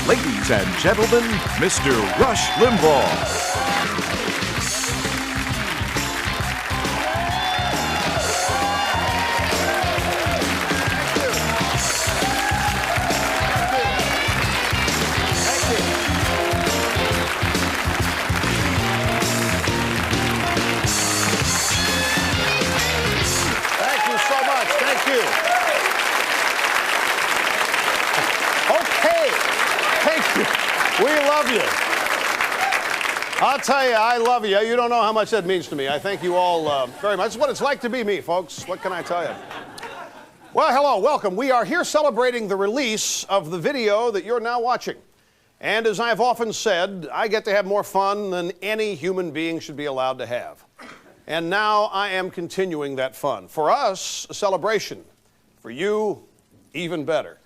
Ladies and gentlemen, Mr. Rush Limbaugh. I'll tell you, I love you. You don't know how much that means to me. I thank you all very much. It's what it's like to be me, folks. What can I tell you? Well, hello, welcome. We are here celebrating the release of the video that you're now watching. And as I've often said, I get to have more fun than any human being should be allowed to have. And now I am continuing that fun. For us, a celebration. For you, even better.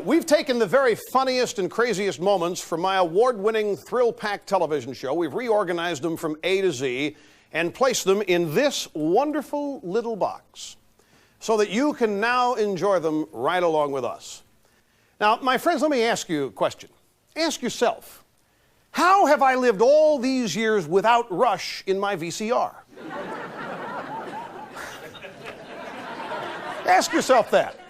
We've taken the very funniest and craziest moments from my award-winning thrill-packed television show. We've reorganized them from A to Z and placed them in this wonderful little box so that you can now enjoy them right along with us. Now, my friends, let me ask you a question. Ask yourself, how have I lived all these years without Rush in my VCR? Ask yourself that.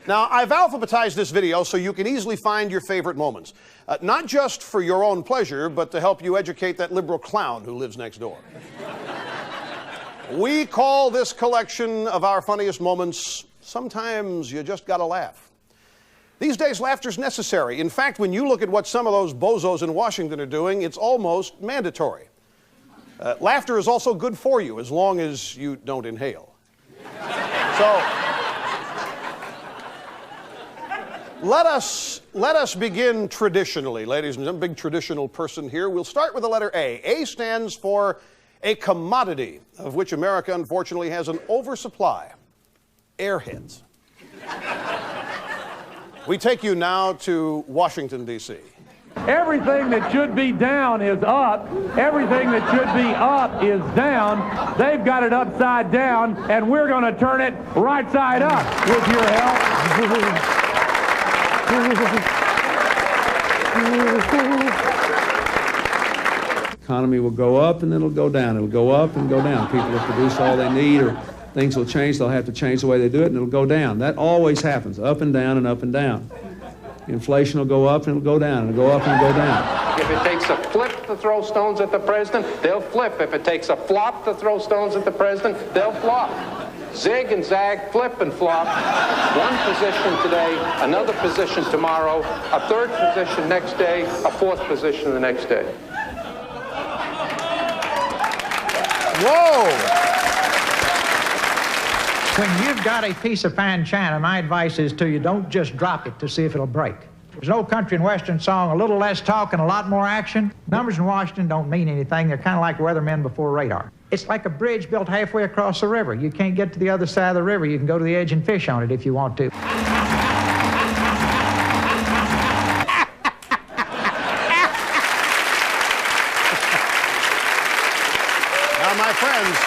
Now, I've alphabetized this video so you can easily find your favorite moments. Not just for your own pleasure, but to help you educate that liberal clown who lives next door. We call this collection of our funniest moments, Sometimes You Just Gotta Laugh. These days, laughter's necessary. In fact, when you look at what some of those bozos in Washington are doing, it's almost mandatory. Laughter is also good for you, as long as you don't inhale. So, Let us begin traditionally, ladies and gentlemen. Big traditional person here. We'll start with the letter A. A stands for a commodity of which America, unfortunately, has an oversupply. Airheads. We take you now to Washington, D.C. Everything that should be down is up. Everything that should be up is down. They've got it upside down, and we're going to turn it right side up with your help. Economy will go up and then it'll go down. It'll go up and go down. People will produce all they need, or things will change. They'll have to change the way they do it, and it'll go down. That always happens, up and down and up and down. Inflation will go up and it'll go down, and it'll go up and go down. If it takes a flip to throw stones at the president, they'll flip. If it takes a flop to throw stones at the president, they'll flop. Zig and zag, flip and flop. One position today, another position tomorrow, a third position next day, a fourth position the next day. Whoa! When you've got a piece of fine china, my advice is to you, don't just drop it to see if it'll break. There's no country and western song, a little less talk and a lot more action. Numbers in Washington don't mean anything. They're kind of like weathermen before radar. It's like a bridge built halfway across the river. You can't get to the other side of the river. You can go to the edge and fish on it if you want to. Now, my friends,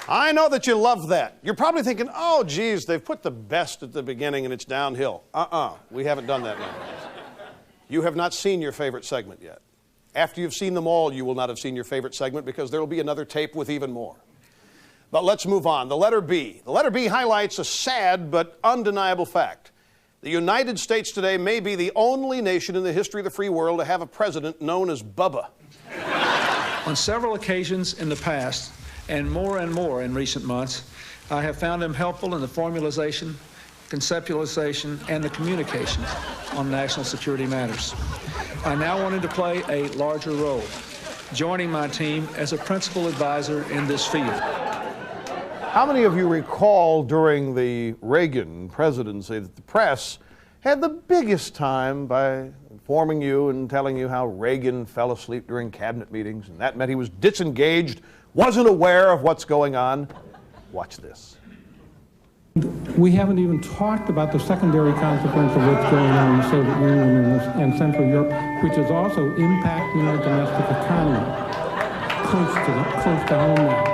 I know that you love that. You're probably thinking, oh, geez, they've put the best at the beginning and it's downhill. We haven't done that yet. You have not seen your favorite segment yet. After you've seen them all, you will not have seen your favorite segment because there will be another tape with even more. But let's move on. The letter B. The letter B highlights a sad but undeniable fact. The United States today may be the only nation in the history of the free world to have a president known as Bubba. On several occasions in the past, and more in recent months, I have found them helpful in the formalization, conceptualization, and the communications on national security matters. I now wanted to play a larger role, joining my team as a principal advisor in this field. How many of you recall during the Reagan presidency that the press had the biggest time by informing you and telling you how Reagan fell asleep during cabinet meetings, and that meant he was disengaged, wasn't aware of what's going on? Watch this. We haven't even talked about the secondary consequence of what's going on in the Soviet Union and Central Europe, which is also impacting our domestic economy close to home now.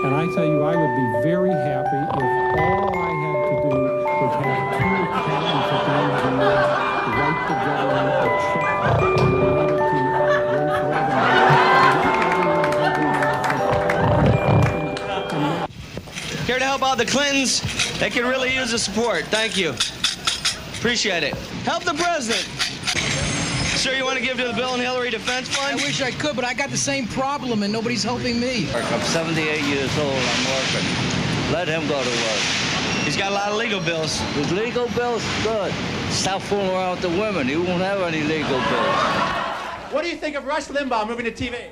And I tell you, I would be very happy if all I had to do was have 2 accountants at the end of the the Clintons, they can really use the support. Thank you. Appreciate it. Help the president. Sure you want to give to the Bill and Hillary Defense Fund? I wish I could, but I got the same problem and nobody's helping me. I'm 78 years old. I'm working. Let him go to work. He's got a lot of legal bills. His legal bills? Good. Stop fooling around with the women. He won't have any legal bills. What do you think of Rush Limbaugh moving to TV?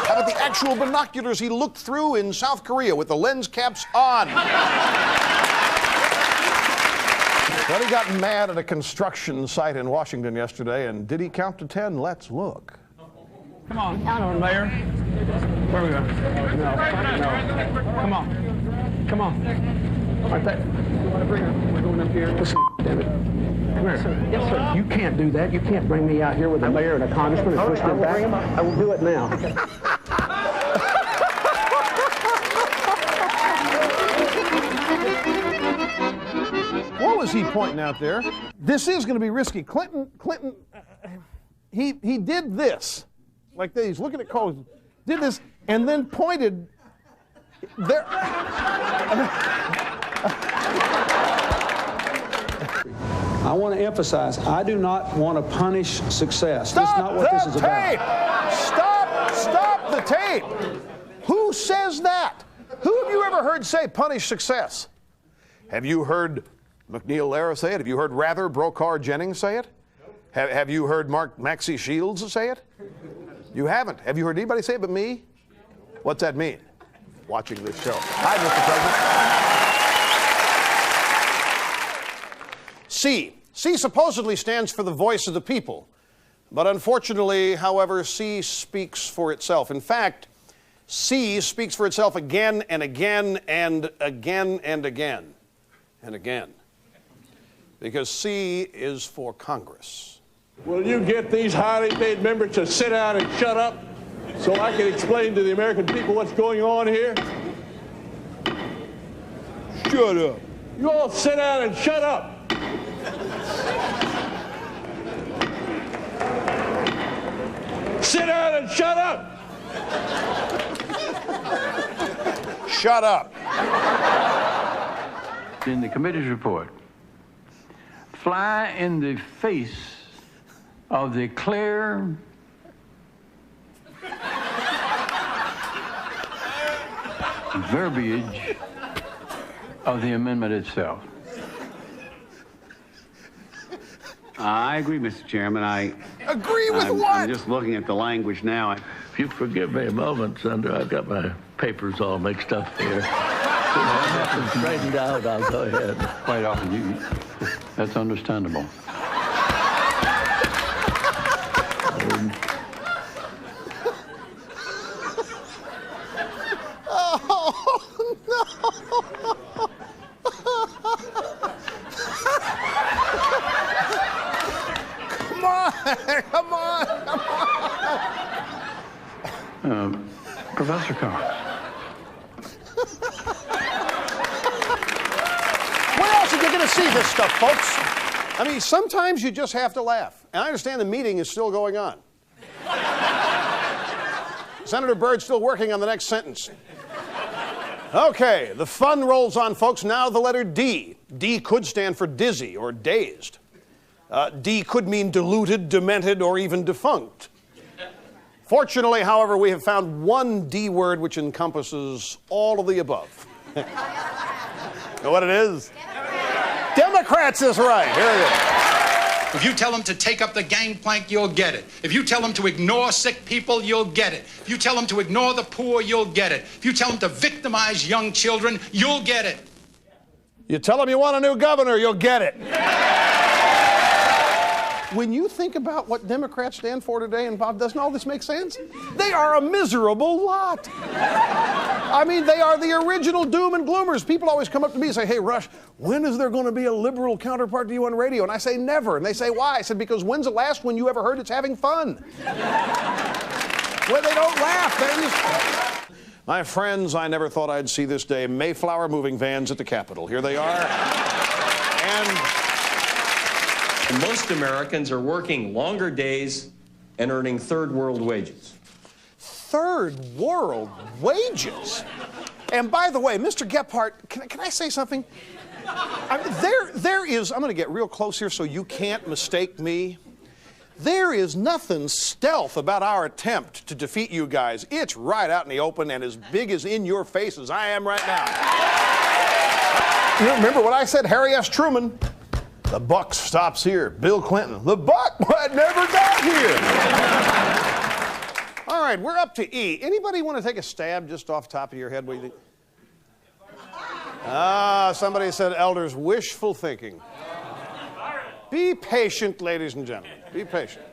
How about the actual binoculars he looked through in South Korea with the lens caps on? Well, he got mad at a construction site in Washington yesterday, and did he count to 10? Let's look. Come on, Mayor. Where are we going? No. Come on. Come on. Right there. You want to bring her? We're going up here. Listen, damn it. Come here. Yes, sir. You can't do that. You can't bring me out here with a mayor and a congressman and push them back. I will do it now. What was he pointing out there? This is going to be risky. Clinton, he did this. Like this. He's looking at calls, did this, and then pointed there. I want to emphasize, I do not want to punish success. Stop That's not what this is tape. about. Stop the tape. Who says that? Who have you ever heard say punish success? Have you heard McNeil Lehrer say it? Have you heard Rather, Brokaw, Jennings say it? Have you heard Maxie Shields say it? You haven't. Have you heard anybody say it but me? What's that mean? Watching this show. Hi, Mr. President. C. C supposedly stands for the voice of the people. But unfortunately, however, C speaks for itself. In fact, C speaks for itself again and again and again and again and again. Because C is for Congress. Will you get these highly paid members to sit down and shut up so I can explain to the American people what's going on here? Shut up. You all sit down and shut up. Sit down and shut up. Shut up. In the committee's report, fly in the face of the clear verbiage of the amendment itself. I agree, Mr. Chairman. I agree with what? I'm just looking at the language now. If you forgive me a moment, Senator, I've got my papers all mixed up here. So when I have them straightened out, I'll go ahead. Quite often, that's understandable. Come on. Professor Collins. Where else are you going to see this stuff, folks? I mean, sometimes you just have to laugh. And I understand the meeting is still going on. Senator Byrd's still working on the next sentence. Okay, the fun rolls on, folks. Now the letter D. D could stand for dizzy or dazed. D could mean deluded, demented, or even defunct. Fortunately, however, we have found one D word which encompasses all of the above. Know what it is? Democrats is right. Here it is. If you tell them to take up the gangplank, you'll get it. If you tell them to ignore sick people, you'll get it. If you tell them to ignore the poor, you'll get it. If you tell them to victimize young children, you'll get it. You tell them you want a new governor, you'll get it. When you think about what Democrats stand for today, and Bob, doesn't all this make sense? They are a miserable lot. I mean, they are the original doom and gloomers. People always come up to me and say, hey, Rush, when is there going to be a liberal counterpart to you on radio? And I say, never. And they say, why? I said, because when's the last one you ever heard it's having fun? Where they don't laugh. My friends, I never thought I'd see this day. Mayflower moving vans at the Capitol. Here they are. And most Americans are working longer days and earning third world wages. third world wages. And by the way, Mr. Gephardt, can I say something? There is, I'm going to get real close here so you can't mistake me. There is nothing stealth about our attempt to defeat you guys. It's right out in the open and as big as in your face as I am right now. You remember what I said, Harry S. Truman? The buck stops here. Bill Clinton, the buck never got here. All right, we're up to E. Anybody want to take a stab just off the top of your head? What do you think? Somebody said elders, wishful thinking. Be patient, ladies and gentlemen. Be patient.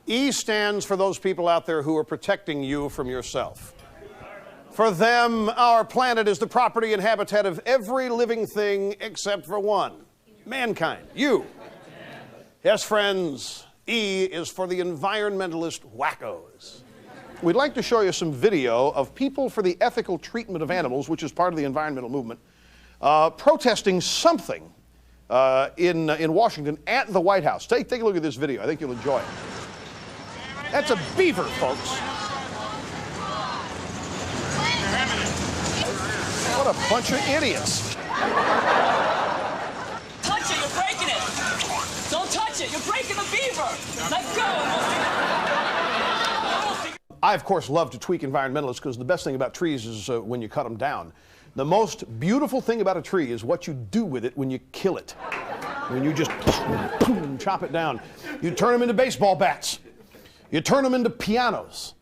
E stands for those people out there who are protecting you from yourself. For them, our planet is the property and habitat of every living thing except for one. Mankind. You. Yes, friends, E is for the environmentalist wackos. We'd like to show you some video of people for the ethical treatment of animals, which is part of the environmental movement, protesting something in Washington at the White House. Take a look at this video. I think you'll enjoy it. That's a beaver, folks. What a bunch of idiots. Touch it, you're breaking it. Don't touch it, you're breaking the beaver. Let go. I, of course, love to tweak environmentalists because the best thing about trees is when you cut them down. The most beautiful thing about a tree is what you do with it when you kill it. When you just chop it down. You turn them into baseball bats. You turn them into pianos.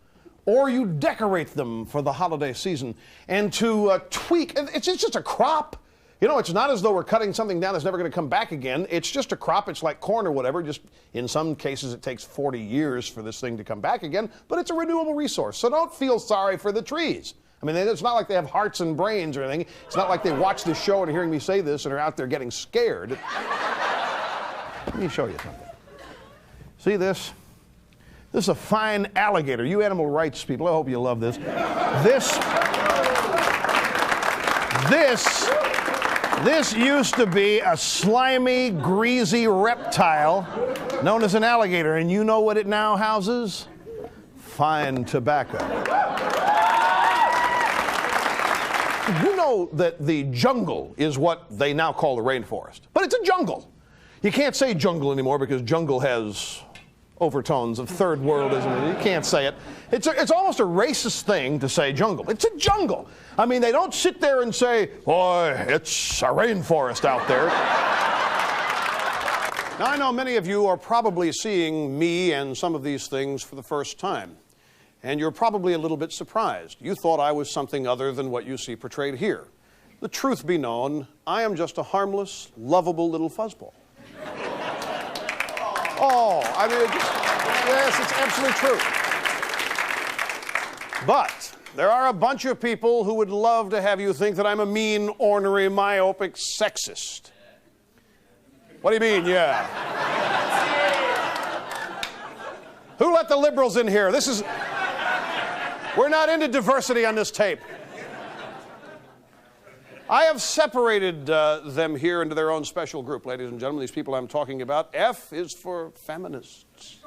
Or you decorate them for the holiday season. And to tweak, it's just a crop. You know, it's not as though we're cutting something down that's never going to come back again. It's just a crop. It's like corn or whatever. Just in some cases, it takes 40 years for this thing to come back again. But it's a renewable resource. So don't feel sorry for the trees. I mean, it's not like they have hearts and brains or anything. It's not like they watch this show and are hearing me say this and are out there getting scared. Let me show you something. See this? This is a fine alligator. You animal rights people, I hope you love this. This used to be a slimy, greasy reptile known as an alligator. And you know what it now houses? Fine tobacco. You know that the jungle is what they now call the rainforest. But it's a jungle. You can't say jungle anymore because jungle has overtones of third worldism. You can't say it. It's almost a racist thing to say jungle. It's a jungle. I mean, they don't sit there and say, boy, it's a rainforest out there. Now, I know many of you are probably seeing me and some of these things for the first time. And you're probably a little bit surprised. You thought I was something other than what you see portrayed here. The truth be known, I am just a harmless, lovable little fuzzball. Oh, I mean, yes, it's absolutely true. But there are a bunch of people who would love to have you think that I'm a mean, ornery, myopic sexist. What do you mean, yeah? Who let the liberals in here? We're not into diversity on this tape. I have separated them here into their own special group, ladies and gentlemen. These people I'm talking about. F is for feminists.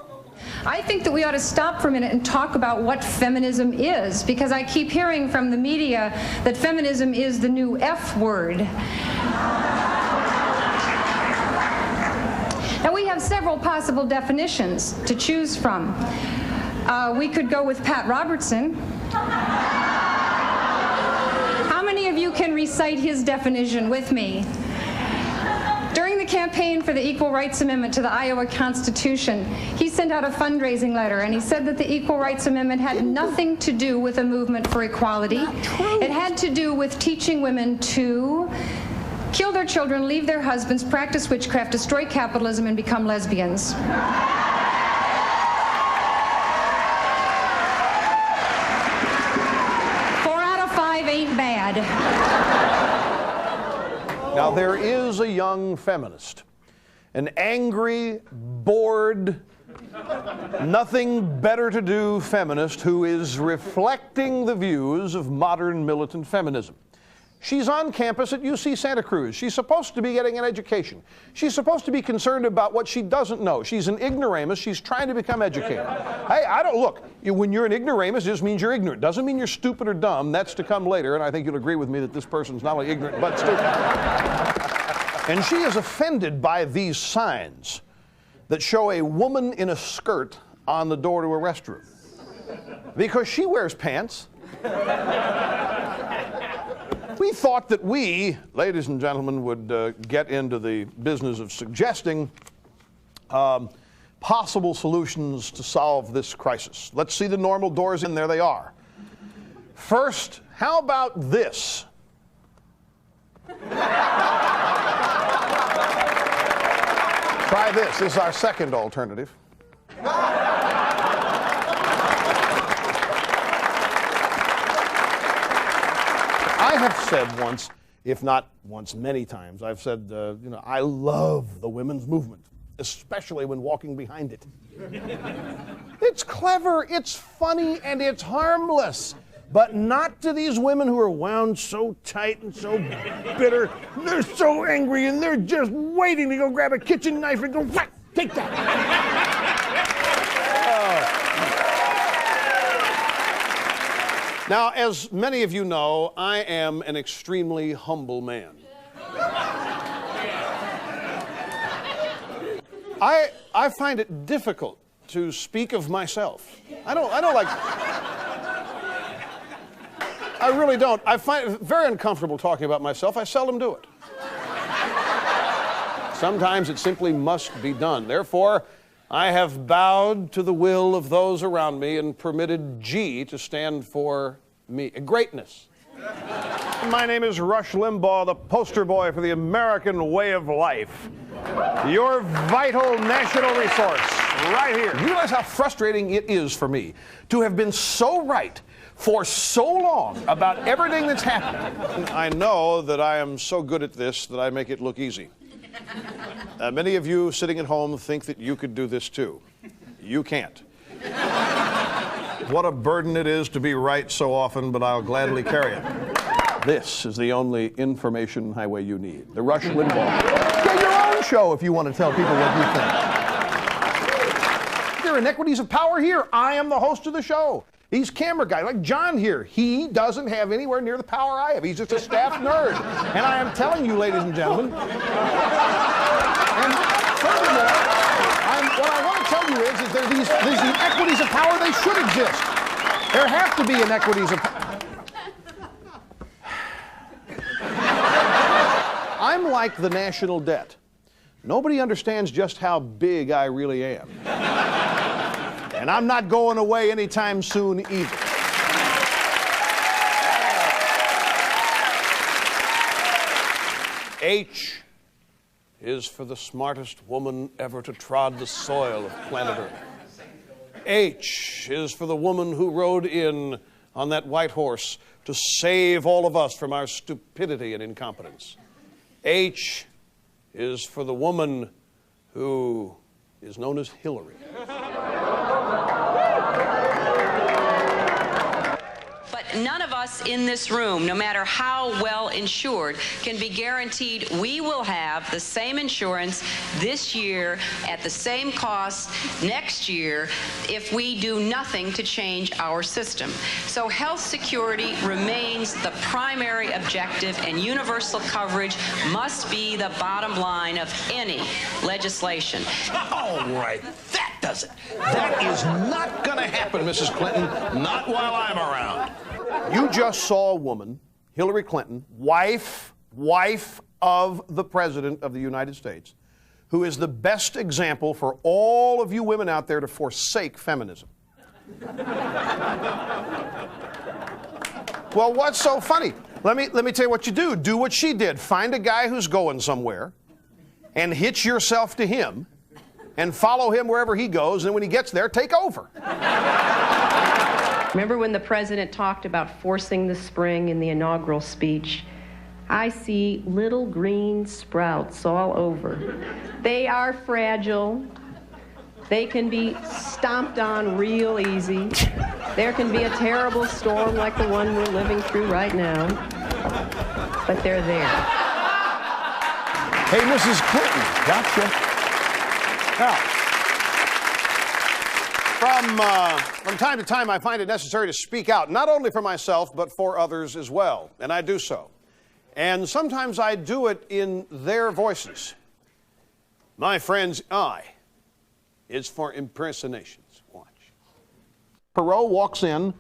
I think that we ought to stop for a minute and talk about what feminism is, because I keep hearing from the media that feminism is the new F word. Now, we have several possible definitions to choose from. We could go with Pat Robertson. How many of you can recite his definition with me? During the campaign for the Equal Rights Amendment to the Iowa Constitution, he sent out a fundraising letter, and he said that the Equal Rights Amendment had nothing to do with a movement for equality. It had to do with teaching women to kill their children, leave their husbands, practice witchcraft, destroy capitalism, and become lesbians. 4 out of 5 ain't bad. Now, there is a young feminist, an angry, bored, nothing better to do feminist who is reflecting the views of modern militant feminism. She's on campus at UC Santa Cruz. She's supposed to be getting an education. She's supposed to be concerned about what she doesn't know. She's an ignoramus. She's trying to become educated. Hey, I don't, look, when you're an ignoramus, it just means you're ignorant. Doesn't mean you're stupid or dumb. That's to come later, and I think you'll agree with me that this person's not only ignorant, but stupid. And she is offended by these signs that show a woman in a skirt on the door to a restroom. Because she wears pants. We thought that we, ladies and gentlemen, would get into the business of suggesting possible solutions to solve this crisis. Let's see the normal doors, and there they are. First, how about this? Try this. This is our second alternative. I have said once, if not once, many times, I've said, you know, I love the women's movement, especially when walking behind it. It's clever, it's funny, and it's harmless. But not to these women who are wound so tight and so bitter. They're so angry, and they're just waiting to go grab a kitchen knife and go, whack, take that. Now, as many of you know, I am an extremely humble man. I find it difficult to speak of myself. I don't like... I really don't. I find it very uncomfortable talking about myself. I seldom do it. Sometimes it simply must be done. Therefore, I have bowed to the will of those around me and permitted G to stand for me. Greatness. My name is Rush Limbaugh, the poster boy for the American way of life. Your vital national resource, right here. You realize how frustrating it is for me to have been so right for so long about everything that's happening. I know that I am so good at this that I make it look easy. Many of you sitting at home think that you could do this too. You can't. What a burden it is to be right so often, but I'll gladly carry it. This is the only information highway you need. The Rush Limbaugh. Get your own show if you want to tell people what you think. There are inequities of power here. I am the host of the show. He's camera guy, like John here. He doesn't have anywhere near the power I have. He's just a staff nerd. And I am telling you, ladies and gentlemen, and furthermore, what I want to tell you is there are these inequities of power. They should exist. There have to be inequities of power. I'm like the national debt. Nobody understands just how big I really am. And I'm not going away anytime soon either. H is for the smartest woman ever to trod the soil of planet Earth. H is for the woman who rode in on that white horse to save all of us from our stupidity and incompetence. H is for the woman who is known as Hillary. None of us in this room, no matter how well insured, can be guaranteed we will have the same insurance this year at the same cost next year if we do nothing to change our system. So health security remains the primary objective, and universal coverage must be the bottom line of any legislation. All right, that does it. That is not going to happen, Mrs. Clinton, not while I'm around. You just saw a woman, Hillary Clinton, wife of the President of the United States, who is the best example for all of you women out there to forsake feminism. Well, what's so funny? Let me tell you what you do. Do what she did. Find a guy who's going somewhere and hitch yourself to him and follow him wherever he goes, and when he gets there, take over. Remember when the president talked about forcing the spring in the inaugural speech? I see little green sprouts all over. They are fragile. They can be stomped on real easy. There can be a terrible storm like the one we're living through right now. but they're there. Hey, Mrs. Clinton. Gotcha. Now, from time to time, I find it necessary to speak out, not only for myself, but for others as well, and I do so. And sometimes I do it in their voices. My friend's eye is for impersonations. Watch. Perot walks in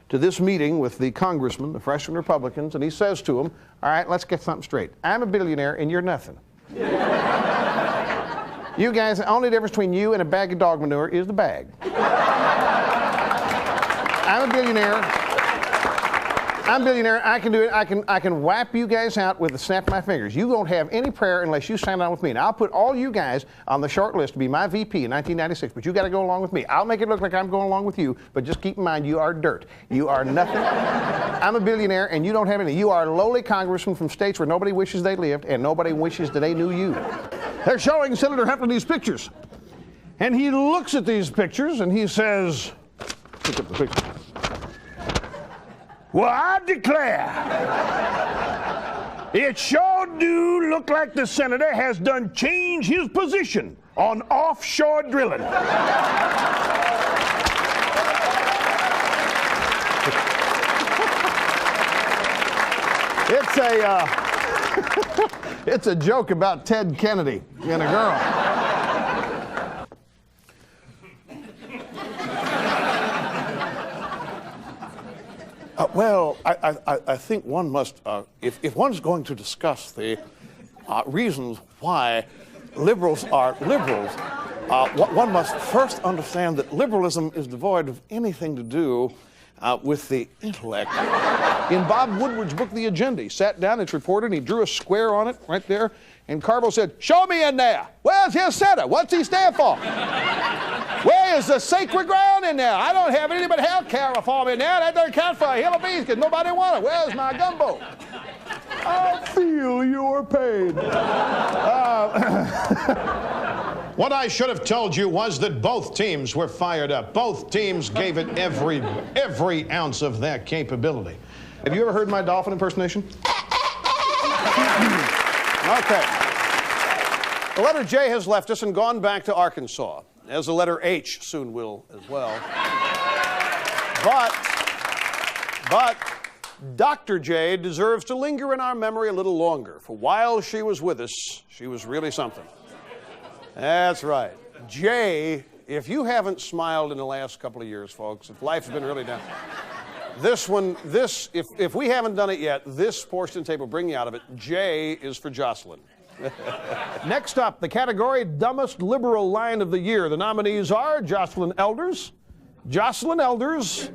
to this meeting with the congressman, the freshman Republicans, and he says to them, all right, let's get something straight. I'm a billionaire and you're nothing. You guys, the only difference between you and a bag of dog manure is the bag. I'm a billionaire. I can do it. I can wipe you guys out with the snap of my fingers. You won't have any prayer unless you sign on with me. And I'll put all you guys on the short list to be my VP in 1996, but you got to go along with me. I'll make it look like I'm going along with you, but just keep in mind you are dirt. You are nothing. I'm a billionaire and you don't have any. You are a lowly congressman from states where nobody wishes they lived and nobody wishes that they knew you. They're showing Senator Heflin these pictures. And he looks at these pictures and he says, look at the picture. Well, I declare, it sure do look like the senator has done changed his position on offshore drilling. It's a joke about Ted Kennedy and a girl. Well, I think one must, if one's going to discuss the reasons why liberals are liberals, one must first understand that liberalism is devoid of anything to do with the intellect. In Bob Woodward's book, The Agenda, he sat down, it's reported, and he drew a square on it right there, and Carbo said, show me in there. Where's his center? What's he stand for? Where is the sacred ground in there? I don't have any but health care reform in there. That doesn't count for a hill of beans because nobody wants it. Where's my gumbo? I feel your pain. What I should have told you was that both teams were fired up. Both teams gave it every ounce of their capability. Have you ever heard my dolphin impersonation? Okay. The letter J has left us and gone back to Arkansas, as the letter H soon will as well. But Dr. J deserves to linger in our memory a little longer, for while she was with us, she was really something. That's right. J, if you haven't smiled in the last couple of years, folks, if life's been really down, if we haven't done it yet, this portion tape will bring you out of it. J is for Jocelyn. Next up, the category Dumbest Liberal Line of the Year. The nominees are Jocelyn Elders, Jocelyn Elders,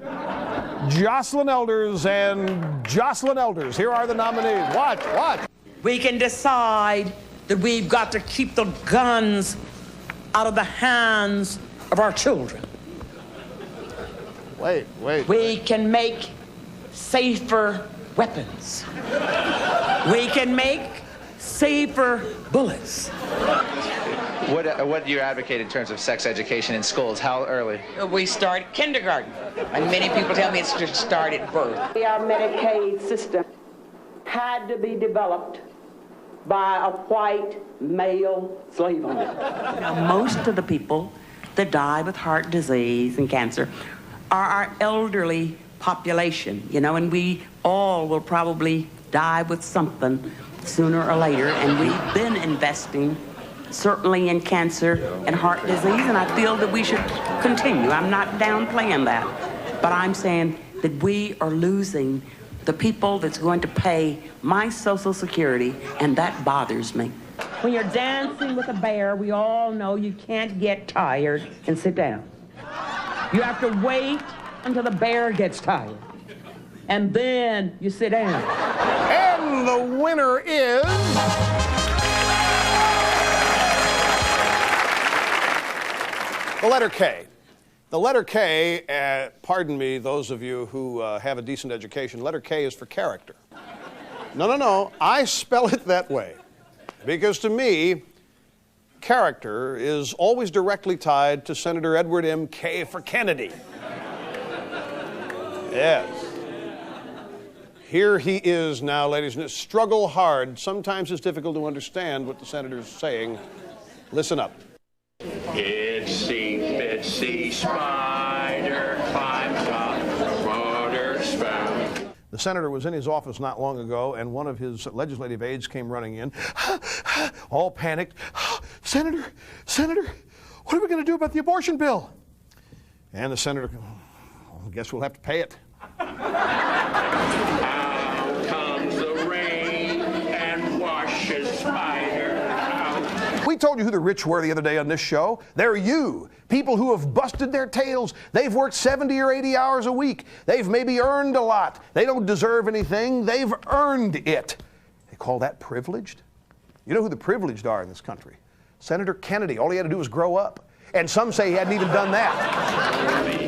Jocelyn Elders, and Jocelyn Elders. Here are the nominees. Watch. We can decide that we've got to keep the guns out of the hands of our children. Wait. We can make safer weapons. We can make safer bullets. What do you advocate in terms of sex education in schools? How early? We start kindergarten. And many people tell me it's to start at birth. Our Medicaid system had to be developed by a white male slave owner. Now, most of the people that die with heart disease and cancer are our elderly population, and we all will probably die with something sooner or later, and we've been investing certainly in cancer and heart disease, and I feel that we should continue. I'm not downplaying that, but I'm saying that we are losing the people that's going to pay my Social Security, and that bothers me. When you're dancing with a bear, we all know you can't get tired and sit down. You have to wait until the bear gets tired, and then you sit down. And the winner is... the letter K. The letter K, pardon me, those of you who have a decent education, letter K is for character. No, I spell it that way. Because to me, character is always directly tied to Senator Edward M. K. for Kennedy. Yes. Here he is now, ladies and gentlemen. Struggle hard. Sometimes it's difficult to understand what the senator's saying. Listen up. Itsy bitsy spider climbs up motor spoon. The senator was in his office not long ago, and one of his legislative aides came running in, all panicked. Senator, what are we going to do about the abortion bill? And the senator, I guess we'll have to pay it. Out comes the rain and washes spider out. We told you who the rich were the other day on this show. They're you. People who have busted their tails. They've worked 70 or 80 hours a week. They've maybe earned a lot. They don't deserve anything. They've earned it. They call that privileged? You know who the privileged are in this country? Senator Kennedy. All he had to do was grow up. And some say he hadn't even done that.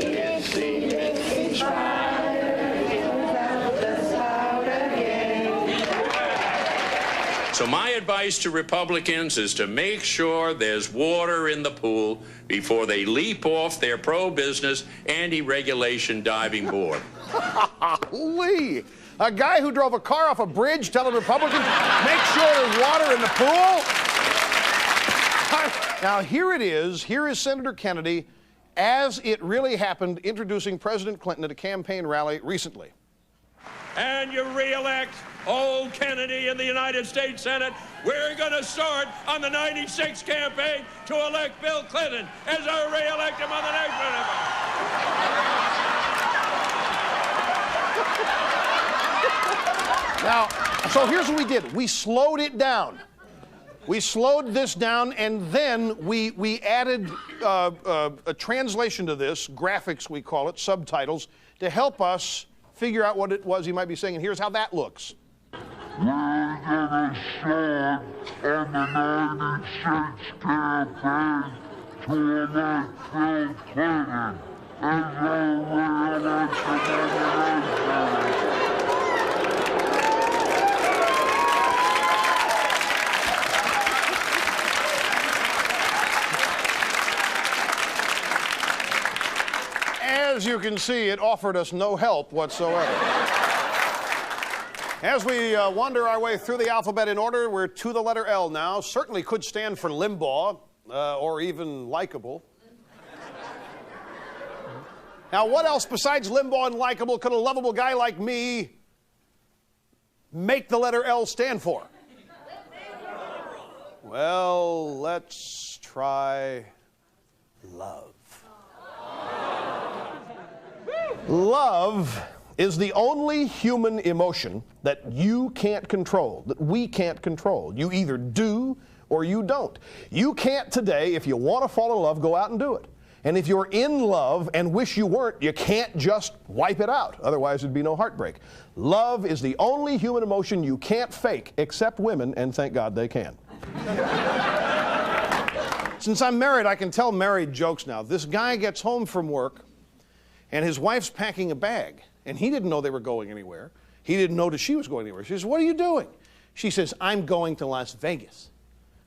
So my advice to Republicans is to make sure there's water in the pool before they leap off their pro-business, anti-regulation diving board. Lee, a guy who drove a car off a bridge telling Republicans, make sure there's water in the pool? Now, here it is. Here is Senator Kennedy, as it really happened, introducing President Clinton at a campaign rally recently. And you re-elect old Kennedy in the United States Senate. We're going to start on the 96 campaign to elect Bill Clinton as our re-elect him on the next one. Now, so here's what we did. We slowed it down. We slowed this down, and then we added a translation to this, graphics we call it, subtitles, to help us figure out what it was he might be saying. And here's how that looks. As you can see, it offered us no help whatsoever. As we wander our way through the alphabet in order, we're to the letter L now. Certainly could stand for Limbaugh, or even likable. Now, what else besides Limbaugh and likable could a lovable guy like me make the letter L stand for? Well, let's try love. Love is the only human emotion that you can't control, that we can't control. You either do or you don't. You can't today, if you want to fall in love, go out and do it. And if you're in love and wish you weren't, you can't just wipe it out. Otherwise, there'd be no heartbreak. Love is the only human emotion you can't fake, except women, and thank God they can. Since I'm married, I can tell married jokes now. This guy gets home from work, and his wife's packing a bag, and he didn't know they were going anywhere. He didn't know that she was going anywhere. She says, "What are you doing?" She says, "I'm going to Las Vegas."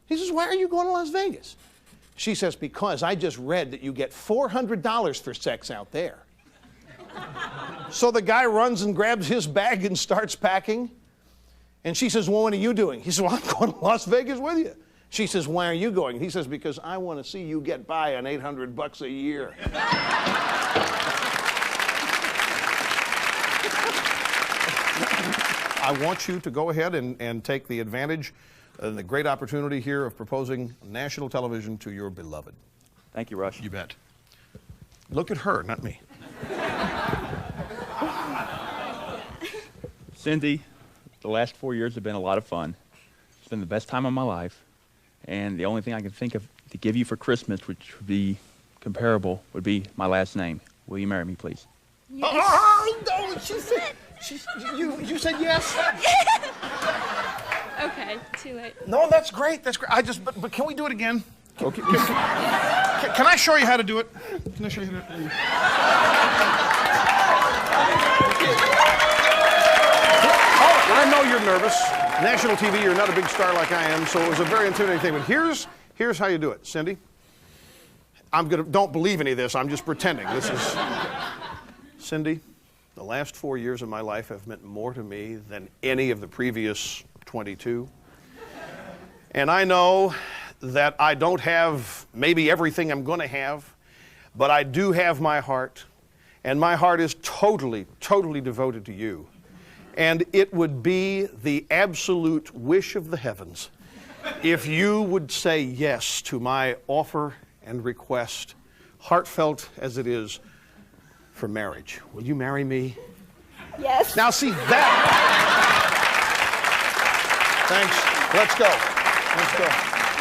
He says, "Why are you going to Las Vegas?" She says, "Because I just read that you get $400 for sex out there." So the guy runs and grabs his bag and starts packing. And she says, "Well, what are you doing?" He says, "Well, I'm going to Las Vegas with you." She says, "Why are you going?" He says, "Because I want to see you get by on $800 a year." I want you to go ahead and take the advantage and the great opportunity here of proposing national television to your beloved. Thank you, Rush. You bet. Look at her, not me. Cindy, the last 4 years have been a lot of fun. It's been the best time of my life. And the only thing I can think of to give you for Christmas, which would be comparable, would be my last name. Will you marry me, please? Yes. Oh, no, she said, you said yes? Okay, too late. No, that's great. That's great. But can we do it again? Okay. Can I show you how to do it? Can I show you how to do it? Oh, I know you're nervous. National TV, you're not a big star like I am, so it was a very intimidating thing. But here's how you do it, Cindy. Don't believe any of this. I'm just pretending. This is Cindy. The last 4 years of my life have meant more to me than any of the previous 22. And I know that I don't have maybe everything I'm going to have, but I do have my heart, and my heart is totally, totally devoted to you. And it would be the absolute wish of the heavens if you would say yes to my offer and request, heartfelt as it is, for marriage. Will you marry me? Yes. Now see that. Thanks. Let's go. Let's go.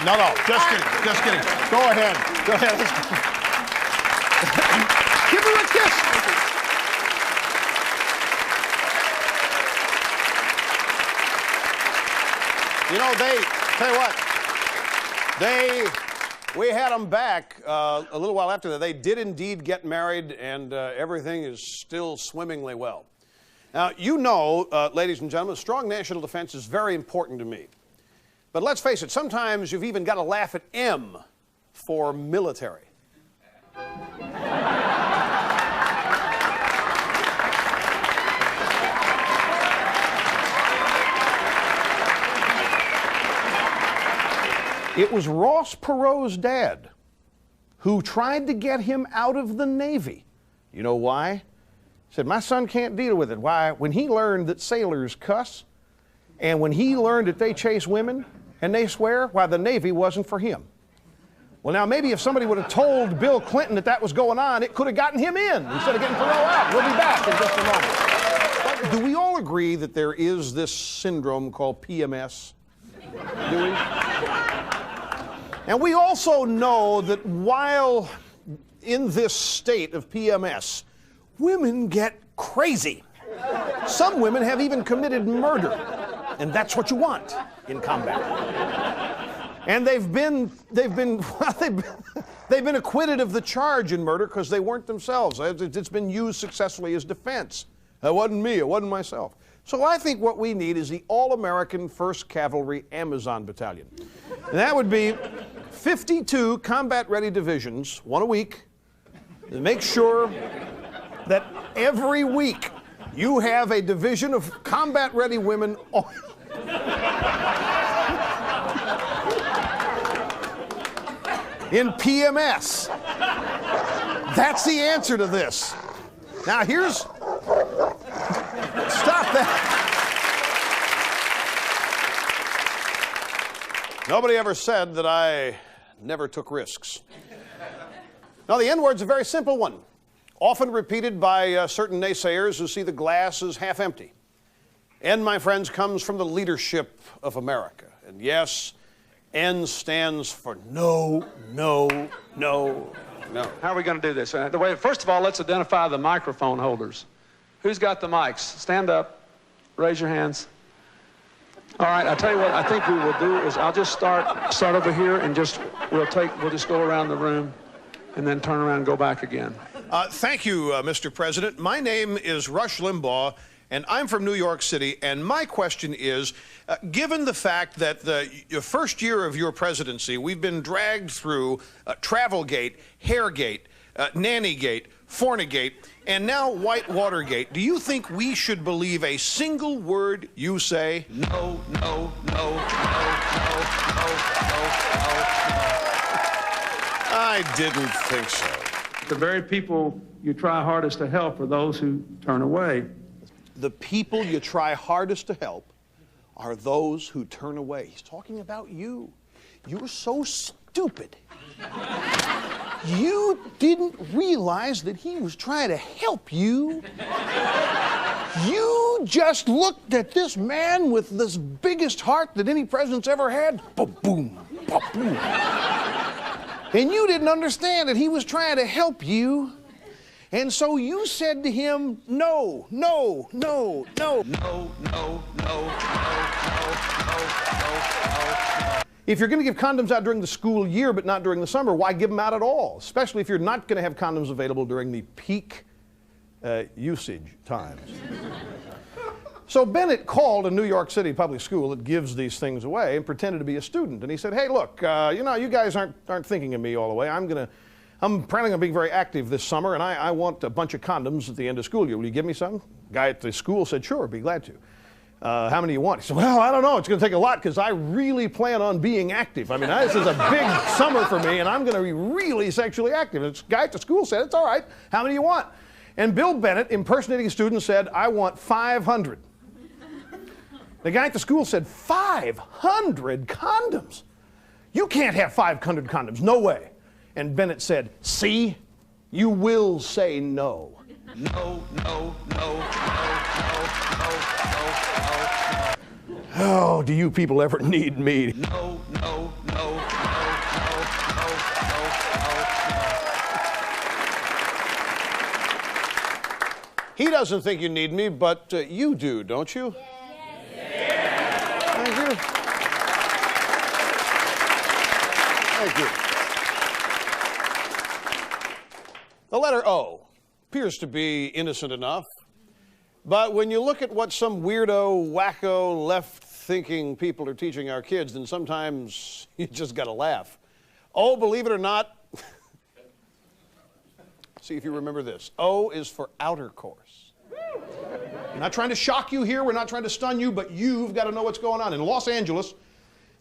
No, just kidding. Just kidding. Go ahead. Go ahead. Give her a kiss. You know, tell you what, we had them back a little while after that. They did indeed get married, and everything is still swimmingly well. Now, you know, ladies and gentlemen, strong national defense is very important to me. But let's face it, sometimes you've even got to laugh at M for military. It was Ross Perot's dad who tried to get him out of the Navy. You know why? He said, my son can't deal with it. Why? When he learned that sailors cuss, and when he learned that they chase women and they swear, why, the Navy wasn't for him. Well, now, maybe if somebody would have told Bill Clinton that that was going on, it could have gotten him in instead of getting Perot out. We'll be back in just a moment. But do we all agree that there is this syndrome called PMS? Do we? And we also know that while in this state of PMS, women get crazy. Some women have even committed murder, and that's what you want in combat. And they've been acquitted of the charge in murder because they weren't themselves. It's been used successfully as defense. It wasn't me, it wasn't myself. So I think what we need is the All-American 1st Cavalry Amazon Battalion. And that would be 52 combat-ready divisions, one a week, to make sure that every week you have a division of combat-ready women in PMS. That's the answer to this. Now here's... Stop that. Nobody ever said that I never took risks. Now, the N-word's a very simple one, often repeated by certain naysayers who see the glass as half empty. N, my friends, comes from the leadership of America. And yes, N stands for no, no, no, no. How are we going to do this? First of all, let's identify the microphone holders. Who's got the mics? Stand up. Raise your hands. All right, I'll tell you what I think we will do is I'll just start over here and we'll just go around the room and then turn around and go back again. Thank you, Mr. President. My name is Rush Limbaugh, and I'm from New York City. And my question is, given the fact that the first year of your presidency, we've been dragged through Travelgate, Hairgate, Nannygate, Fornigate, and now Whitewatergate, do you think we should believe a single word you say? No, no, no, no, no, no, no, no. I didn't think so. The very people you try hardest to help are those who turn away. The people you try hardest to help are those who turn away. He's talking about you. You're so stupid. You didn't realize that he was trying to help you. You just looked at this man with this biggest heart that any president's ever had. Ba-boom, ba-boom. And you didn't understand that he was trying to help you. And so you said to him, no, no, no, no. No, no, no, no, no, no, no. If you're going to give condoms out during the school year but not during the summer, why give them out at all? Especially if you're not going to have condoms available during the peak usage times. So Bennett called a New York City public school that gives these things away and pretended to be a student. And he said, hey, look, you know, you guys aren't thinking of me all the way. I'm going I'm planning on being very active this summer, and I want a bunch of condoms at the end of school year. Will you give me some? Guy at the school said, sure, be glad to. How many do you want? He said, well, I don't know. It's going to take a lot because I really plan on being active. I mean, this is a big summer for me, and I'm going to be really sexually active. And this guy at the school said, it's all right. How many do you want? And Bill Bennett, impersonating a student, said, I want 500. The guy at the school said, 500 condoms? You can't have 500 condoms. No way. And Bennett said, see, you will say no. No, no, no, no, no, no, no, no. Oh, do you people ever need me? No, no, no, no, no, no, no. He doesn't think you need me, but you do, don't you? Yes. Thank you. Thank you. The letter O appears to be innocent enough, but when you look at what some weirdo, wacko, left-thinking people are teaching our kids, then sometimes you just got to laugh. O, believe it or not, see if you remember this. O is for outer course. I'm not trying to shock you here. We're not trying to stun you, but you've got to know what's going on. In Los Angeles,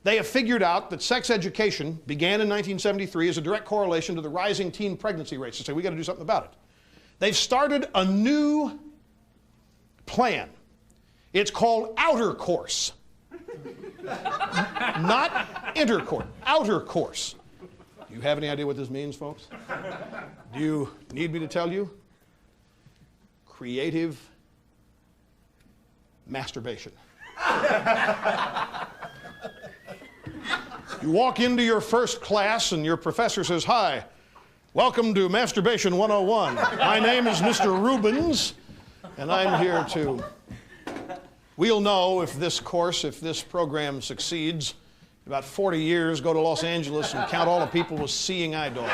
they have figured out that sex education began in 1973 as a direct correlation to the rising teen pregnancy rates. They say, we got to do something about it. They've started a new plan. It's called outer course. Not intercourse, outer course. Do you have any idea what this means, folks? Do you need me to tell you? Creative masturbation. You walk into your first class and your professor says, hi, welcome to Masturbation 101. My name is Mr. Rubens, and I'm here to... We'll know if this course, if this program succeeds. About 40 years, go to Los Angeles and count all the people with seeing eye dogs.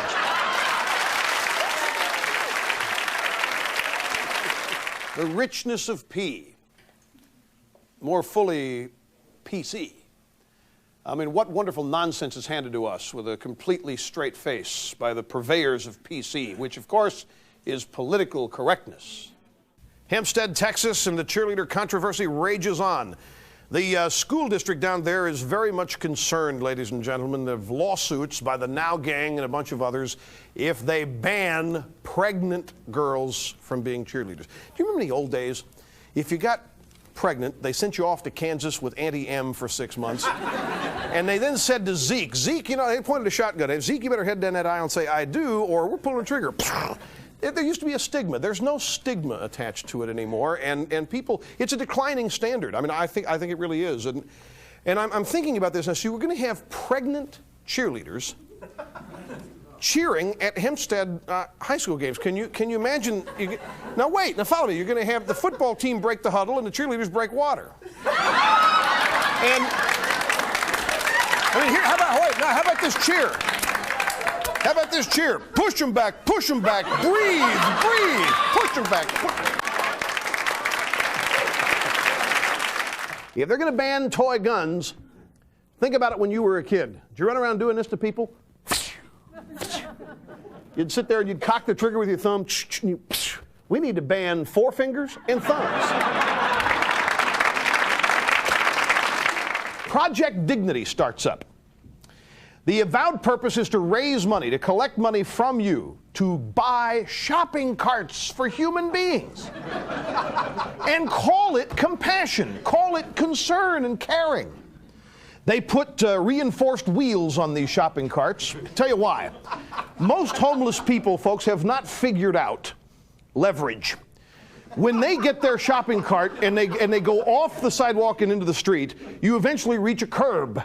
The richness of P, more fully PC. I mean, what wonderful nonsense is handed to us with a completely straight face by the purveyors of PC, which, of course, is political correctness. Hempstead, Texas, and the cheerleader controversy rages on. The school district down there is very much concerned, ladies and gentlemen, of lawsuits by the Now Gang and a bunch of others if they ban pregnant girls from being cheerleaders. Do you remember in the old days, if you got pregnant, they sent you off to Kansas with Auntie M for 6 months. And they then said to Zeke, you know, they pointed a shotgun at him, Zeke, you better head down that aisle and say, I do, or we're pulling the trigger. There used to be a stigma. There's no stigma attached to it anymore, and people, it's a declining standard. I mean, I think it really is. And I'm thinking about this. Now, see, we're going to have pregnant cheerleaders cheering at Hempstead high school games. Can you imagine? Now wait, now follow me. You're going to have the football team break the huddle and the cheerleaders break water. And I mean, here, how about this cheer? How about this cheer? Push them back, breathe, push them back. If they're going to ban toy guns, think about it when you were a kid. Did you run around doing this to people? You'd sit there and you'd cock the trigger with your thumb. We need to ban forefingers and thumbs. Project Dignity starts up. The avowed purpose is to raise money, to collect money from you, to buy shopping carts for human beings. And call it compassion, call it concern and caring. They put reinforced wheels on these shopping carts. Tell you why. Most homeless people, folks, have not figured out leverage. When they get their shopping cart and they go off the sidewalk and into the street, you eventually reach a curb.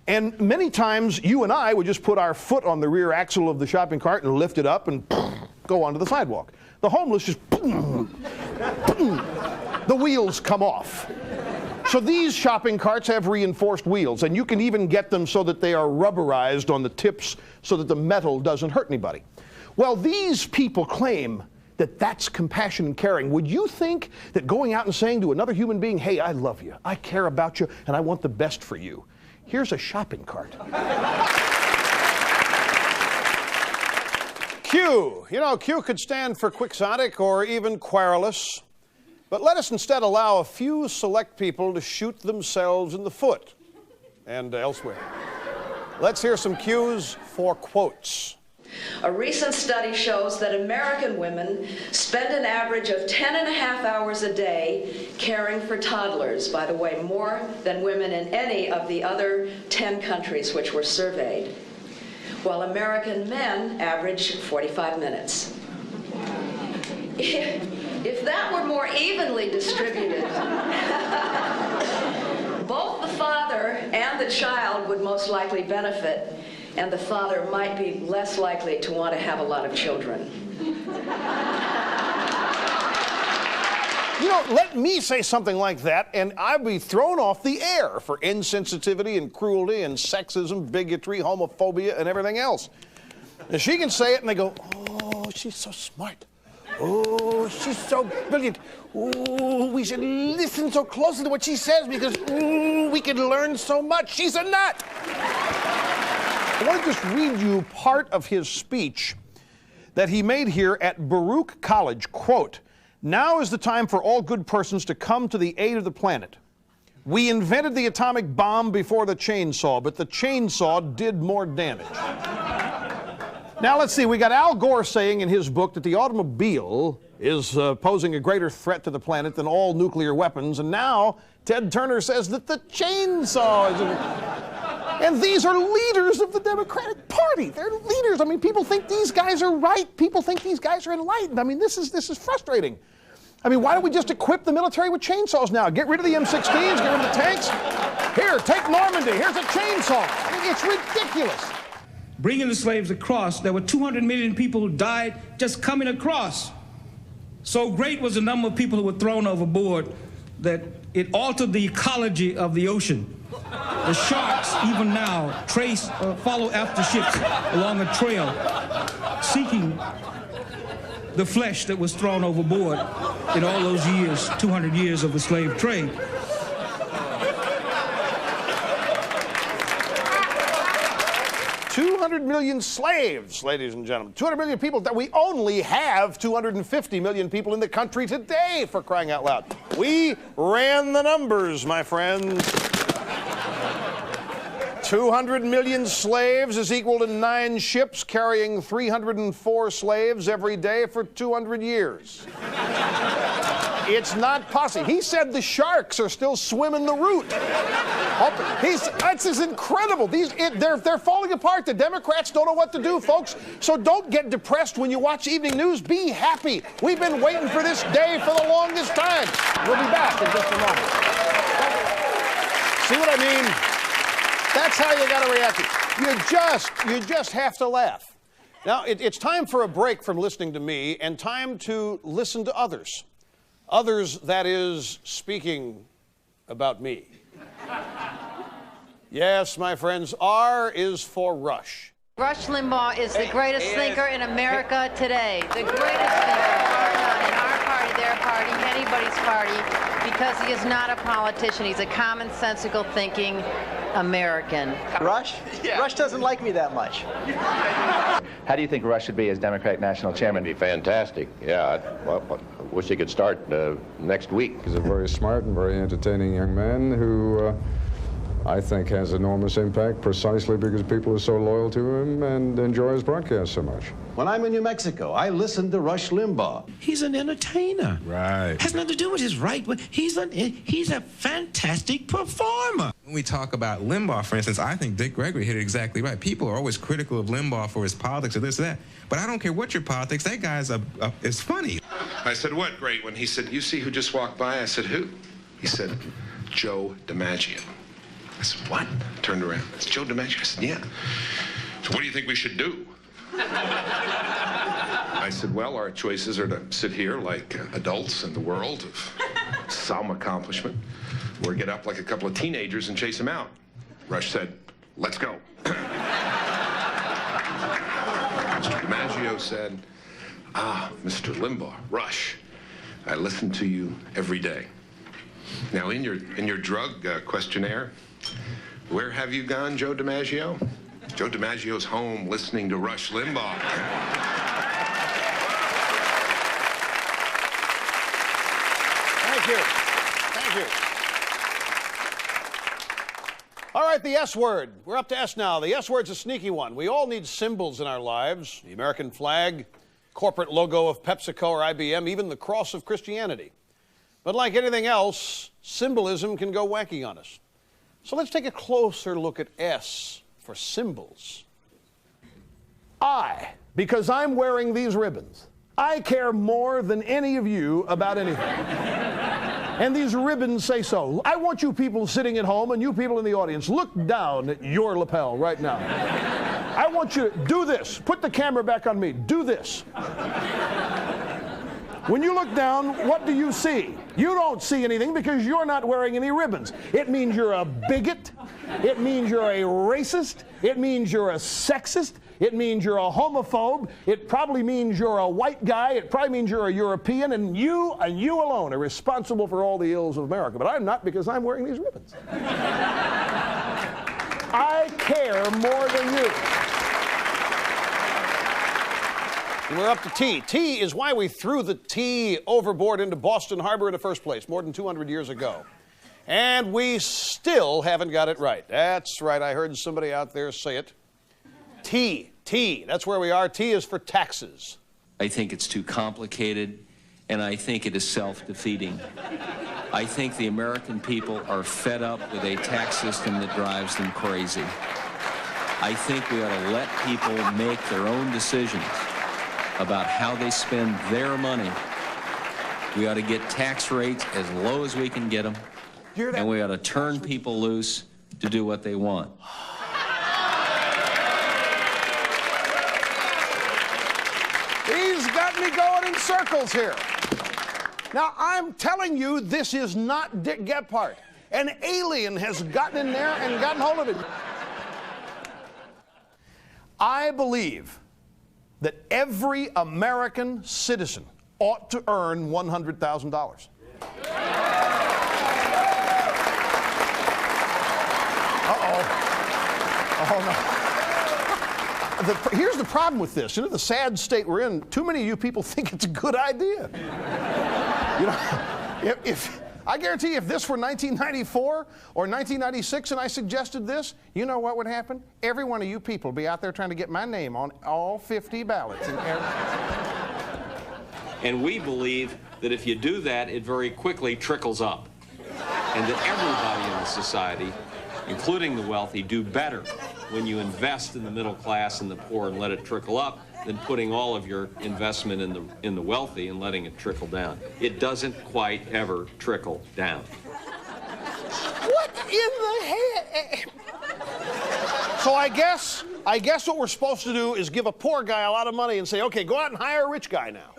And many times you and I would just put our foot on the rear axle of the shopping cart and lift it up and go onto the sidewalk. The homeless just the wheels come off. So these shopping carts have reinforced wheels, and you can even get them so that they are rubberized on the tips so that the metal doesn't hurt anybody. Well, these people claim that that's compassion and caring. Would you think that going out and saying to another human being, hey, I love you, I care about you, and I want the best for you. Here's a shopping cart. Q. You know, Q could stand for quixotic or even querulous, but let us instead allow a few select people to shoot themselves in the foot and elsewhere. Let's hear some Q's for quotes. A recent study shows that American women spend an average of 10.5 hours a day caring for toddlers, by the way, more than women in any of the other 10 countries which were surveyed, while American men average 45 minutes. If that were more evenly distributed, both the father and the child would most likely benefit, and the father might be less likely to want to have a lot of children. You know, let me say something like that, and I'd be thrown off the air for insensitivity and cruelty and sexism, bigotry, homophobia, and everything else. And she can say it, and they go, oh, she's so smart. Oh, she's so brilliant. Oh, we should listen so closely to what she says because we can learn so much. She's a nut. I want to just read you part of his speech that he made here at Baruch College. Quote, "Now is the time for all good persons to come to the aid of the planet. We invented the atomic bomb before the chainsaw, but the chainsaw did more damage." Now let's see, we got Al Gore saying in his book that the automobile is posing a greater threat to the planet than all nuclear weapons, and now Ted Turner says that the chainsaw is... And these are leaders of the Democratic Party. They're leaders. I mean, people think these guys are right. People think these guys are enlightened. I mean, this is frustrating. I mean, why don't we just equip the military with chainsaws now? Get rid of the M16s, get rid of the tanks. Here, take Normandy. Here's a chainsaw. It's ridiculous. Bringing the slaves across, there were 200 million people who died just coming across. So great was the number of people who were thrown overboard that it altered the ecology of the ocean. The sharks, even now, follow after ships along a trail, seeking the flesh that was thrown overboard in all those years, 200 years of the slave trade. $200 million slaves, ladies and gentlemen. 200 million people. That we only have 250 million people in the country today, for crying out loud. We ran the numbers, my friends. 200 million slaves is equal to 9 ships carrying 304 slaves every day for 200 years. It's not possible. He said the sharks are still swimming the route. That's just incredible. They're falling apart. The Democrats don't know what to do, folks. So don't get depressed when you watch evening news. Be happy. We've been waiting for this day for the longest time. We'll be back in just a moment. See what I mean? That's how you got to react. You just have to laugh. Now, it's time for a break from listening to me and time to listen to others. Others, that is, speaking about me. Yes, my friends, R is for Rush. Rush Limbaugh is the greatest thinker in America today. The greatest thinker, bar none, in our party, their party, anybody's party, because he is not a politician. He's a commonsensical thinking American. Rush? Yeah. Rush doesn't like me that much. How do you think Rush should be as Democratic National Chairman? It'd be fantastic. Yeah, I wish he could start next week. He's a very smart and very entertaining young man who I think has enormous impact precisely because people are so loyal to him and enjoy his broadcast so much. When I'm in New Mexico, I listen to Rush Limbaugh. He's an entertainer. Right. Has nothing to do with his right, but he's a fantastic performer. When we talk about Limbaugh, for instance, I think Dick Gregory hit it exactly right. People are always critical of Limbaugh for his politics or this or that. But I don't care what your politics, that guy's is funny. I said, what great one? He said, you see who just walked by? I said, who? He said, Joe DiMaggio. I said, what? Turned around. It's Joe DiMaggio. I said, yeah. So what do you think we should do? I said, well, our choices are to sit here like adults in the world of some accomplishment, or get up like a couple of teenagers and chase him out. Rush said, let's go. Mr. DiMaggio said, Mr. Limbaugh, Rush, I listen to you every day. Now, in your drug questionnaire, where have you gone, Joe DiMaggio? Joe DiMaggio's home listening to Rush Limbaugh. All right, the S word. We're up to S now. The S word's a sneaky one. We all need symbols in our lives. The American flag, corporate logo of PepsiCo or IBM, even the cross of Christianity. But like anything else, symbolism can go wacky on us. So let's take a closer look at S for symbols. I, because I'm wearing these ribbons, I care more than any of you about anything. And these ribbons say so. I want you people sitting at home and you people in the audience, look down at your lapel right now. I want you to do this. Put the camera back on me. Do this. When you look down, what do you see? You don't see anything because you're not wearing any ribbons. It means you're a bigot. It means you're a racist. It means you're a sexist. It means you're a homophobe. It probably means you're a white guy. It probably means you're a European. And you alone are responsible for all the ills of America. But I'm not, because I'm wearing these ribbons. I care more than you. And we're up to T. T is why we threw the T overboard into Boston Harbor in the first place, more than 200 years ago. And we still haven't got it right. That's right, I heard somebody out there say it. T, that's where we are. T is for taxes. I think it's too complicated, and I think it is self-defeating. I think the American people are fed up with a tax system that drives them crazy. I think we ought to let people make their own decisions about how they spend their money. We ought to get tax rates as low as we can get them, and we ought to turn people loose to do what they want. He's got me going in circles here. Now, I'm telling you, this is not Dick Gephardt. An alien has gotten in there and gotten hold of it. I believe that every American citizen ought to earn $100,000. Oh, no. Here's the problem with this. You know, the sad state we're in, too many of you people think it's a good idea. You know, I guarantee you, if this were 1994 or 1996 and I suggested this, you know what would happen? Every one of you people would be out there trying to get my name on all 50 ballots. And we believe that if you do that, it very quickly trickles up. And that everybody in the society, including the wealthy, do better when you invest in the middle class and the poor and let it trickle up than putting all of your investment in the wealthy and letting it trickle down. It doesn't quite ever trickle down. What in the heck? So I guess what we're supposed to do is give a poor guy a lot of money and say, okay, go out and hire a rich guy now.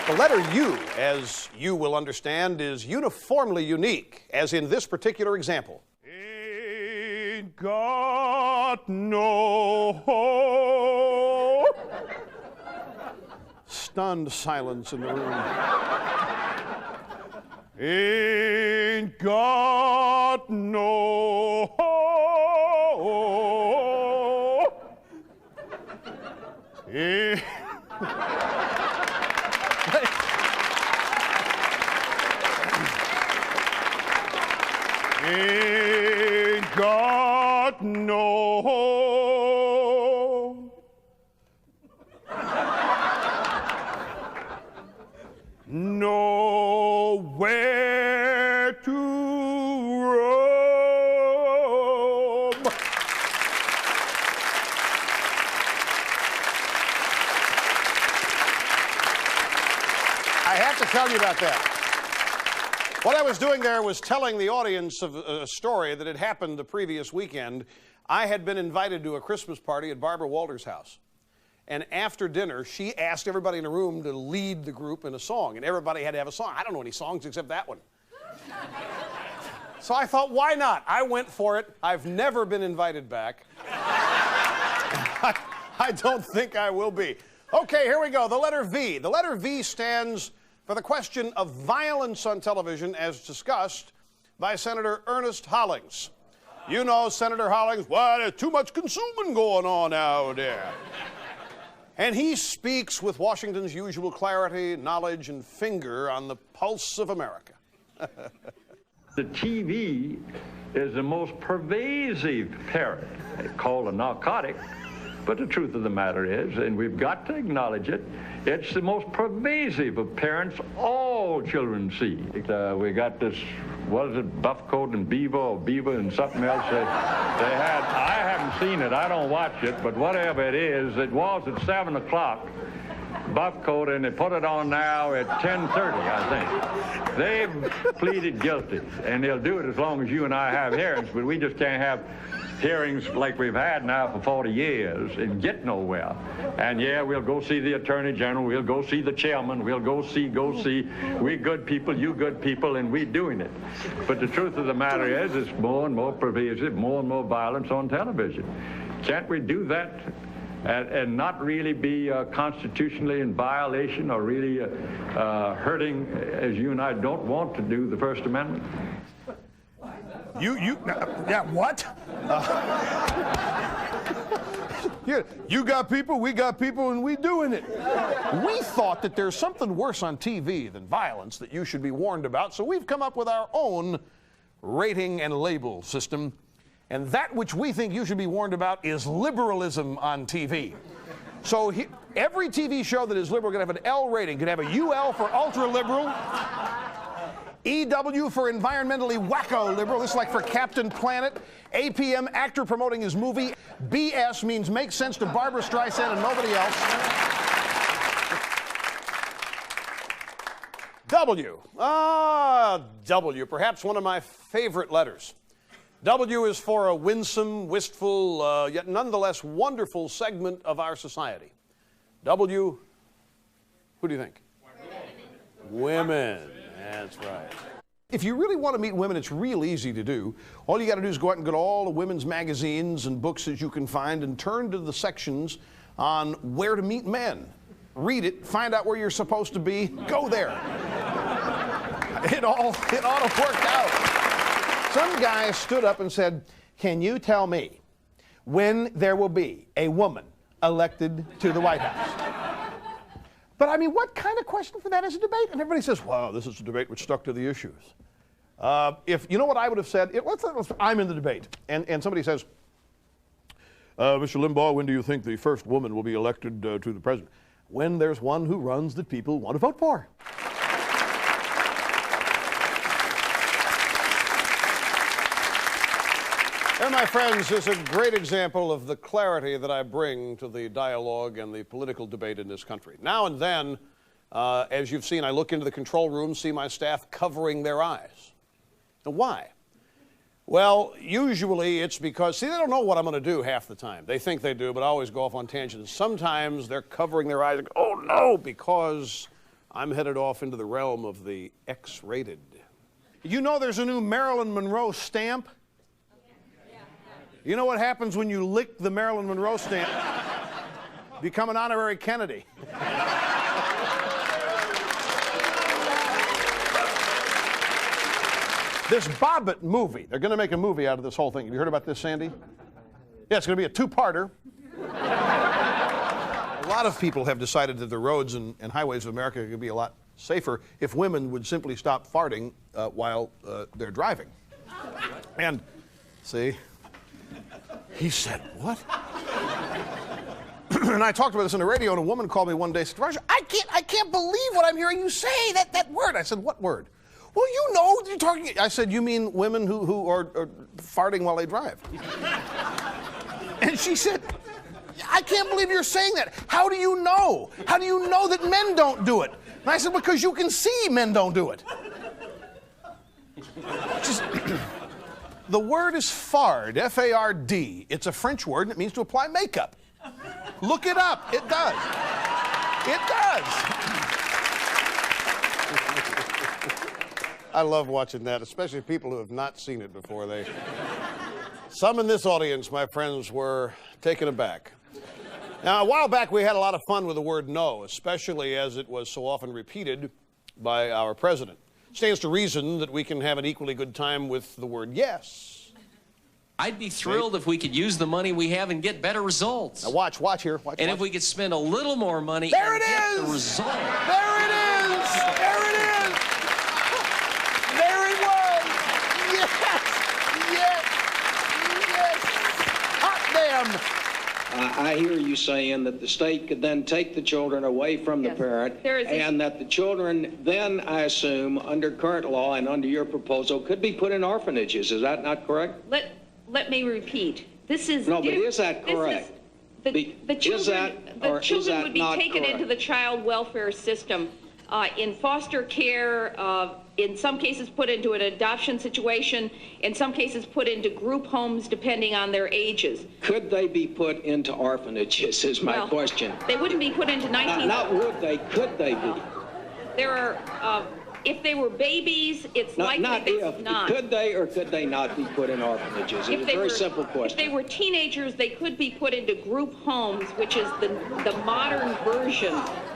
The letter U, as you will understand, is uniformly unique, as in this particular example. Ain't got no hope. Stunned silence in the room. Ain't got no hope. Ain't got no hope. Nowhere to roam. I have to tell you about that. What I was doing there was telling the audience of a story that had happened the previous weekend. I had been invited to a Christmas party at Barbara Walters' house. And after dinner, she asked everybody in the room to lead the group in a song. And everybody had to have a song. I don't know any songs except that one. So I thought, why not? I went for it. I've never been invited back. I don't think I will be. Okay, here we go. The letter V. The letter V stands for the question of violence on television as discussed by Senator Ernest Hollings. You know Senator Hollings, why, there's too much consuming going on out there. And he speaks with Washington's usual clarity, knowledge, and finger on the pulse of America. The TV is the most pervasive parent, called a narcotic, but the truth of the matter is, and we've got to acknowledge it, it's the most pervasive of parents all children see. We got this, what is it, Buff Coat and Beaver, or Beaver and something else they had. I haven't seen it, I don't watch it, but whatever it is, it was at 7 o'clock. Buff Coat, and they put it on now at 10:30, I think. They've pleaded guilty, and they'll do it as long as you and I have hearings, but we just can't have hearings like we've had now for 40 years and get nowhere. And yeah, we'll go see the Attorney General, we'll go see the chairman, we'll go see. We good people, you good people, and we doing it. But the truth of the matter is, it's more and more pervasive, more and more violence on television. Can't we do that and not really be constitutionally in violation or really hurting, as you and I don't want to do, the First Amendment? Yeah, what? You got people, we got people, and we doing it. We thought that there's something worse on TV than violence that you should be warned about, so we've come up with our own rating and label system. And that which we think you should be warned about is liberalism on TV. So every TV show that is liberal can have an L rating, can have a UL for ultra-liberal, EW for environmentally wacko liberal, this is like for Captain Planet, APM, actor promoting his movie, BS means makes sense to Barbara Streisand and nobody else. W. W, perhaps one of my favorite letters. W is for a winsome, wistful, yet nonetheless wonderful segment of our society. W, who do you think? Women. That's right. If you really want to meet women, it's real easy to do. All you got to do is go out and get all the women's magazines and books that you can find and turn to the sections on where to meet men. Read it, find out where you're supposed to be, go there. It ought to work out. Some guy stood up and said, "Can you tell me when there will be a woman elected to the White House?" But I mean, what kind of question for that is a debate? And everybody says, "Wow, this is a debate which stuck to the issues." If you know what I would have said, I'm in the debate, and somebody says, "Mr. Limbaugh, when do you think the first woman will be elected to the president?" When there's one who runs that people want to vote for. There, my friends, is a great example of the clarity that I bring to the dialogue and the political debate in this country. Now and then, as you've seen, I look into the control room, see my staff covering their eyes. Now, why? Well, usually it's because, see, they don't know what I'm going to do half the time. They think they do, but I always go off on tangents. Sometimes they're covering their eyes and go, "Oh, no," because I'm headed off into the realm of the X-rated. You know there's a new Marilyn Monroe stamp? You know what happens when you lick the Marilyn Monroe stamp? Become an honorary Kennedy. This Bobbitt movie, they're going to make a movie out of this whole thing. Have you heard about this, Sandy? Yeah, it's going to be a two-parter. A lot of people have decided that the roads and highways of America could be a lot safer if women would simply stop farting while they're driving. And, see... He said, "What?" And I talked about this on the radio, and a woman called me one day and said, "Roger, I can't believe what I'm hearing you say, that word." I said, "What word?" "Well, you know, you're talking..." I said, "You mean women who are farting while they drive?" And she said, "I can't believe you're saying that. How do you know? How do you know that men don't do it?" And I said, "Because you can see men don't do it." The word is fard, F-A-R-D. It's a French word, and it means to apply makeup. Look it up. It does. It does. I love watching that, especially people who have not seen it before. Some in this audience, my friends, were taken aback. Now, a while back, we had a lot of fun with the word no, especially as it was so often repeated by our president. Stands to reason that we can have an equally good time with the word yes. I'd be thrilled if we could use the money we have and get better results. Now watch here. Watch. If we could spend a little more money there and it get is! the result. There it is! There it is! There it was! Yes! Yes! Yes! Hot damn! I hear you saying that the state could then take the children away from the parent, and that the children then, I assume, under current law and under your proposal, could be put in orphanages. Is that not correct? Let me repeat. This is no, but is that correct? The children would be taken into the child welfare system in foster care, in some cases put into an adoption situation, in some cases put into group homes depending on their ages. Could they be put into orphanages is my question. They wouldn't be put into 19... Not would they, could they be? There are... if they were babies, it's likely not if. Not. Could they or could they not be put in orphanages? It's a very simple question. If they were teenagers, they could be put into group homes, which is the modern version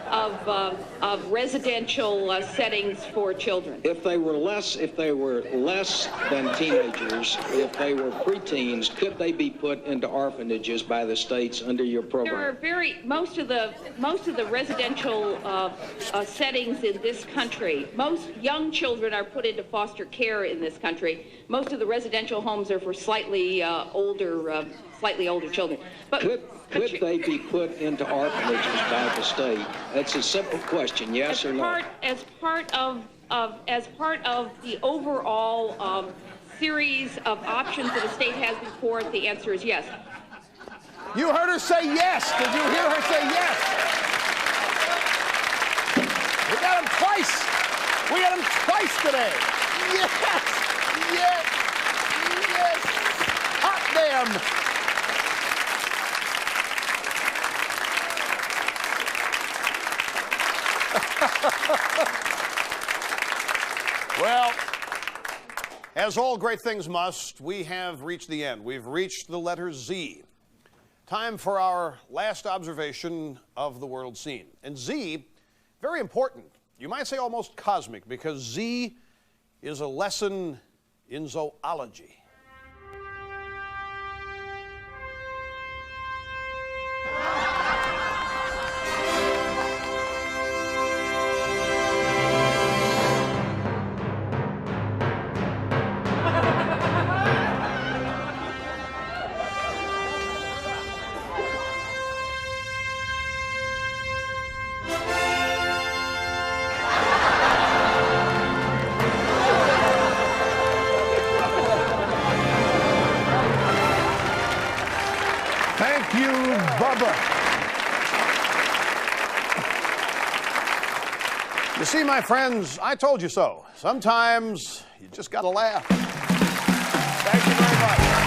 of residential settings for children. If they were less than teenagers, if they were preteens, could they be put into orphanages by the states under your program? There are most of the residential settings in this country. Most young children are put into foster care in this country. Most of the residential homes are for slightly older children. But could they be put into orphanages by the state? That's a simple question, yes or no? As part of the overall series of options that a state has before it, the answer is yes. You heard her say yes. Did you hear her say yes? We got him twice. We got him twice today. Yes. Yes. Yes. Hot damn. Well, as all great things must, we have reached the end. We've reached the letter Z. Time for our last observation of the world scene. And Z, very important. You might say almost cosmic, because Z is a lesson in zoology. Thank you, Bubba. You see, my friends, I told you so. Sometimes you just got to laugh. Thank you very much.